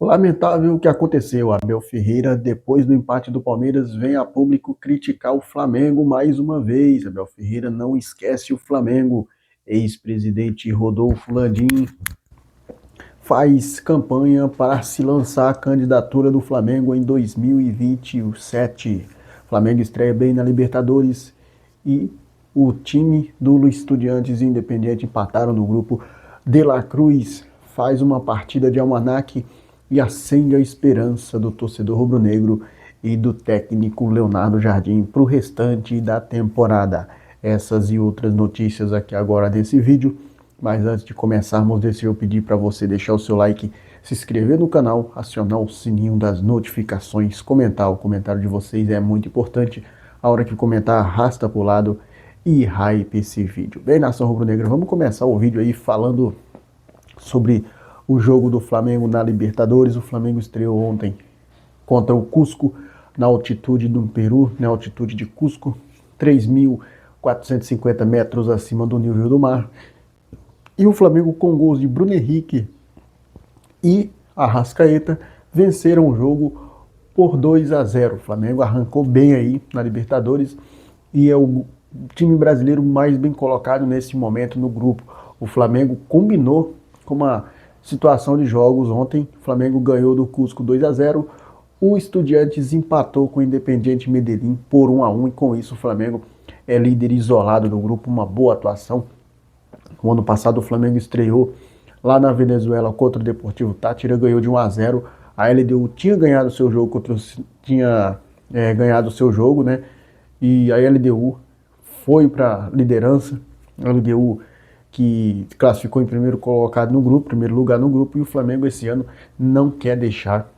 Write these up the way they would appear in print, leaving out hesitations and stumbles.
Lamentável o que aconteceu. Abel Ferreira, depois do empate do Palmeiras, vem a público criticar o Flamengo mais uma vez. Abel Ferreira não esquece o Flamengo. Ex-presidente Rodolfo Landim faz campanha para se lançar a candidatura do Flamengo em 2027. O Flamengo estreia bem na Libertadores e o time do Estudiantes e Independiente empataram no grupo. De La Cruz faz uma partida de almanaque e acende a esperança do torcedor rubro-negro e do técnico Leonardo Jardim para o restante da temporada. Essas e outras notícias aqui agora nesse vídeo. Mas antes de começarmos, deixa eu pedir para você deixar o seu like, se inscrever no canal, acionar o sininho das notificações, comentar. O comentário de vocês é muito importante. A hora que comentar, arrasta para o lado e hype esse vídeo. Bem, nação rubro-negra, vamos começar o vídeo aí falando sobre o jogo do Flamengo na Libertadores. O Flamengo estreou ontem contra o Cusco, na altitude do Peru, na altitude de Cusco, 3.450 metros acima do nível do mar. E o Flamengo, com gols de Bruno Henrique e Arrascaeta, venceram o jogo por 2-0. O Flamengo arrancou bem aí na Libertadores e é o time brasileiro mais bem colocado nesse momento no grupo. O Flamengo combinou com uma situação de jogos ontem. O Flamengo ganhou do Cusco 2-0. O Estudiantes empatou com o Independiente Medellín por 1-1 e com isso o Flamengo é líder isolado do grupo, uma boa atuação. O ano passado o Flamengo estreou lá na Venezuela contra o Deportivo Táchira, ganhou de 1-0. A LDU tinha ganhado o seu jogo né? E a LDU foi para a liderança. A LDU que classificou em primeiro lugar no grupo, e o Flamengo esse ano não quer deixar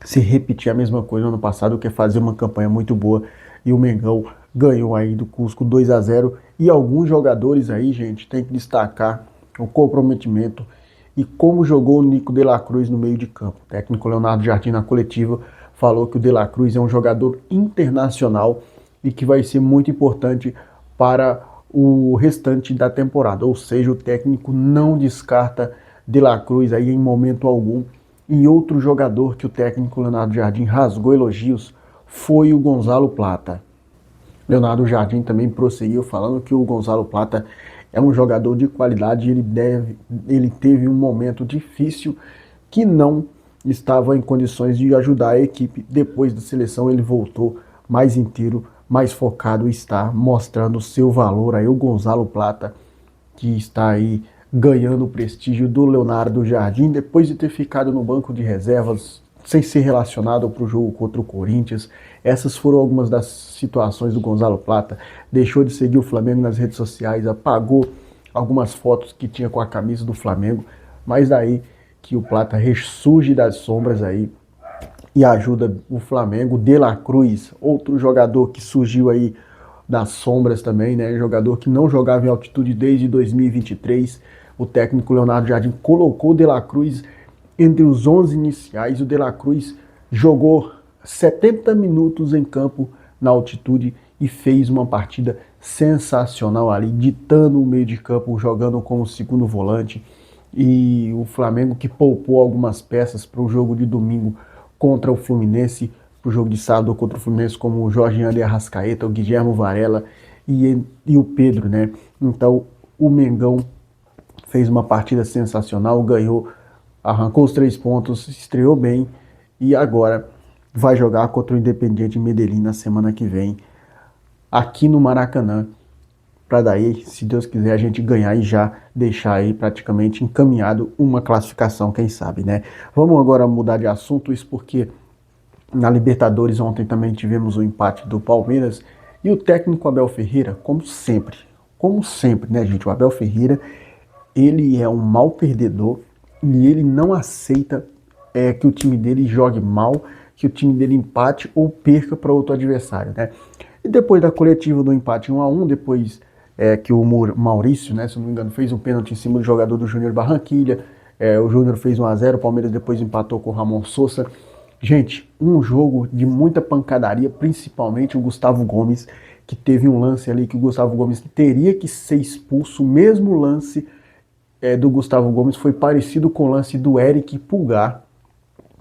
se repetir a mesma coisa no ano passado, quer fazer uma campanha muito boa, e o Mengão ganhou aí do Cusco 2-0, e alguns jogadores aí, gente, tem que destacar o comprometimento e como jogou o Nico De La Cruz no meio de campo. O técnico Leonardo Jardim, na coletiva, falou que o De La Cruz é um jogador internacional e que vai ser muito importante para o restante da temporada, ou seja, o técnico não descarta De La Cruz aí em momento algum. E outro jogador que o técnico Leonardo Jardim rasgou elogios foi o Gonzalo Plata. Leonardo Jardim também prosseguiu falando que o Gonzalo Plata é um jogador de qualidade. Ele teve um momento difícil que não estava em condições de ajudar a equipe. Depois da seleção ele voltou mais inteiro, mais focado, e está mostrando o seu valor aí o Gonzalo Plata, que está aí ganhando o prestígio do Leonardo Jardim, depois de ter ficado no banco de reservas, sem ser relacionado para o jogo contra o Corinthians. Essas foram algumas das situações do Gonzalo Plata. Deixou de seguir o Flamengo nas redes sociais, apagou algumas fotos que tinha com a camisa do Flamengo, mas daí que o Plata ressurge das sombras aí e ajuda o Flamengo. De La Cruz, outro jogador que surgiu aí das sombras também, né? Jogador que não jogava em altitude desde 2023. O técnico Leonardo Jardim colocou o De La Cruz entre os 11 iniciais. O De La Cruz jogou 70 minutos em campo na altitude e fez uma partida sensacional ali, ditando o meio de campo, jogando como segundo volante. E o Flamengo, que poupou algumas peças para o jogo de domingo contra o Fluminense, para o jogo de sábado contra o Fluminense, como o Jorge Anderson Arrascaeta, o Guilherme Varela e o Pedro, né? Então o Mengão fez uma partida sensacional, ganhou, arrancou os 3 pontos, estreou bem e agora vai jogar contra o Independiente Medellín na semana que vem, aqui no Maracanã, para daí, se Deus quiser, a gente ganhar e já deixar aí praticamente encaminhado uma classificação, quem sabe, né? Vamos agora mudar de assunto, isso porque na Libertadores ontem também tivemos o empate do Palmeiras e o técnico Abel Ferreira, como sempre, né, gente? O Abel Ferreira, ele é um mau perdedor e ele não aceita que o time dele jogue mal, que o time dele empate ou perca para outro adversário, né? E depois da coletiva do empate 1-1, depois que o Maurício, né, se não me engano, fez um pênalti em cima do jogador do Júnior Barranquilla, o Júnior fez 1-0, o Palmeiras depois empatou com o Ramon Sosa. Gente, um jogo de muita pancadaria, principalmente o Gustavo Gomes, que teve um lance ali que o Gustavo Gomes teria que ser expulso. O mesmo lance do Gustavo Gomes foi parecido com o lance do Eric Pulgar,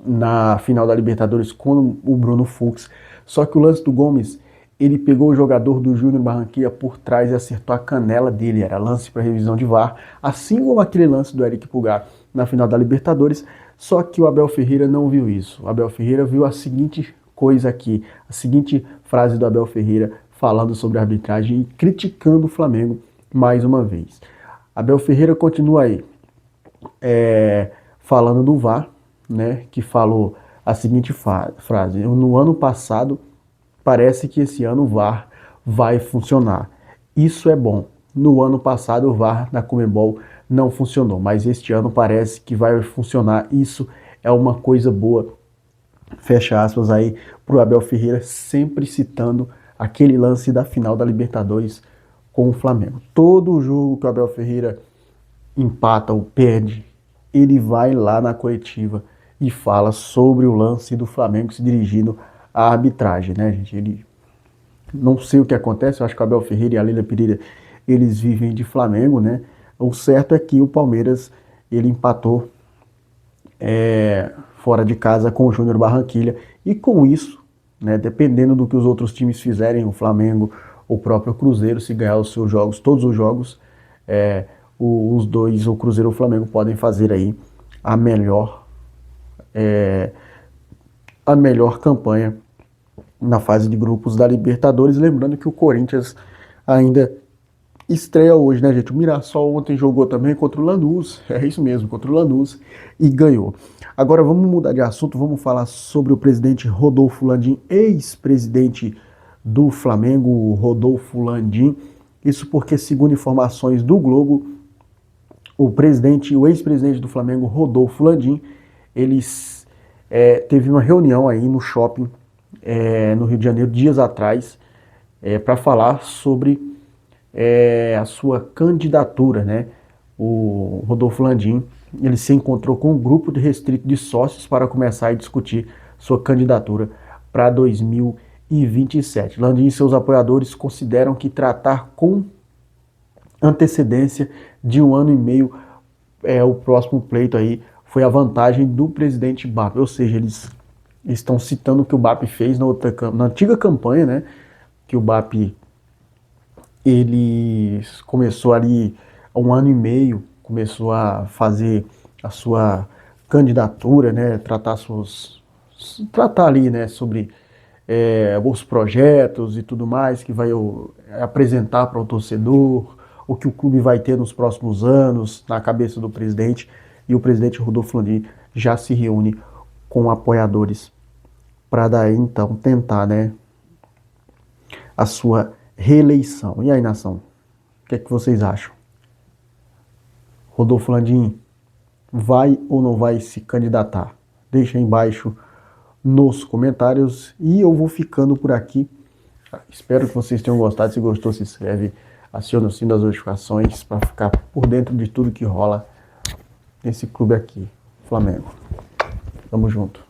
na final da Libertadores com o Bruno Fux. Só que o lance do Gomes, ele pegou o jogador do Júnior Barranquilla por trás e acertou a canela dele. Era lance para revisão de VAR, assim como aquele lance do Eric Pulgar na final da Libertadores. Só que o Abel Ferreira não viu isso. O Abel Ferreira viu a seguinte coisa aqui, a seguinte frase do Abel Ferreira falando sobre a arbitragem e criticando o Flamengo mais uma vez. Abel Ferreira continua aí falando do VAR, né, que falou a seguinte frase: no ano passado, parece que esse ano o VAR vai funcionar. Isso é bom. No ano passado o VAR na Conmebol não funcionou, mas este ano parece que vai funcionar. Isso é uma coisa boa. Fecha aspas aí pro Abel Ferreira, sempre citando aquele lance da final da Libertadores com o Flamengo. Todo jogo que o Abel Ferreira empata ou perde, ele vai lá na coletiva e fala sobre o lance do Flamengo se dirigindo à arbitragem, né, gente? Ele não sei o que acontece, eu acho que o Abel Ferreira e a Leila Pereira, eles vivem de Flamengo, né? O certo é que o Palmeiras, ele empatou fora de casa com o Júnior Barranquilla, e com isso, né, dependendo do que os outros times fizerem, o Flamengo, o próprio Cruzeiro, se ganhar os seus jogos, todos os jogos, os dois, o Cruzeiro e o Flamengo, podem fazer aí a melhor campanha na fase de grupos da Libertadores. Lembrando que o Corinthians ainda estreia hoje, né, gente? O Mirassol ontem jogou também contra o Lanús, é isso mesmo, contra o Lanús, e ganhou. Agora vamos mudar de assunto, vamos falar sobre o presidente Rodolfo Landim, ex-presidente do Flamengo, Rodolfo Landim. Isso porque, segundo informações do Globo, o ex-presidente do Flamengo, Rodolfo Landim, eles teve uma reunião aí no shopping no Rio de Janeiro dias atrás para falar sobre a sua candidatura, né? O Rodolfo Landim, ele se encontrou com um grupo de restrito de sócios para começar a discutir sua candidatura para 2027. Landim e seus apoiadores consideram que tratar com antecedência de 1 ano e meio o próximo pleito aí foi a vantagem do presidente BAP, ou seja, eles estão citando o que o BAP fez na antiga campanha, né? Que o BAP ele começou ali há 1 ano e meio, começou a fazer a sua candidatura, né? Tratar ali, né? Sobre os projetos e tudo mais que vai apresentar para o torcedor, o que o clube vai ter nos próximos anos na cabeça do presidente. E o presidente Rodolfo Landim já se reúne com apoiadores para daí então tentar, né, a sua reeleição. E aí, nação, o que é que vocês acham? Rodolfo Landim vai ou não vai se candidatar? Deixa aí embaixo nos comentários e eu vou ficando por aqui. Espero que vocês tenham gostado. Se gostou, se inscreve, aciona o sino das notificações para ficar por dentro de tudo que rola nesse clube aqui, Flamengo. Tamo junto.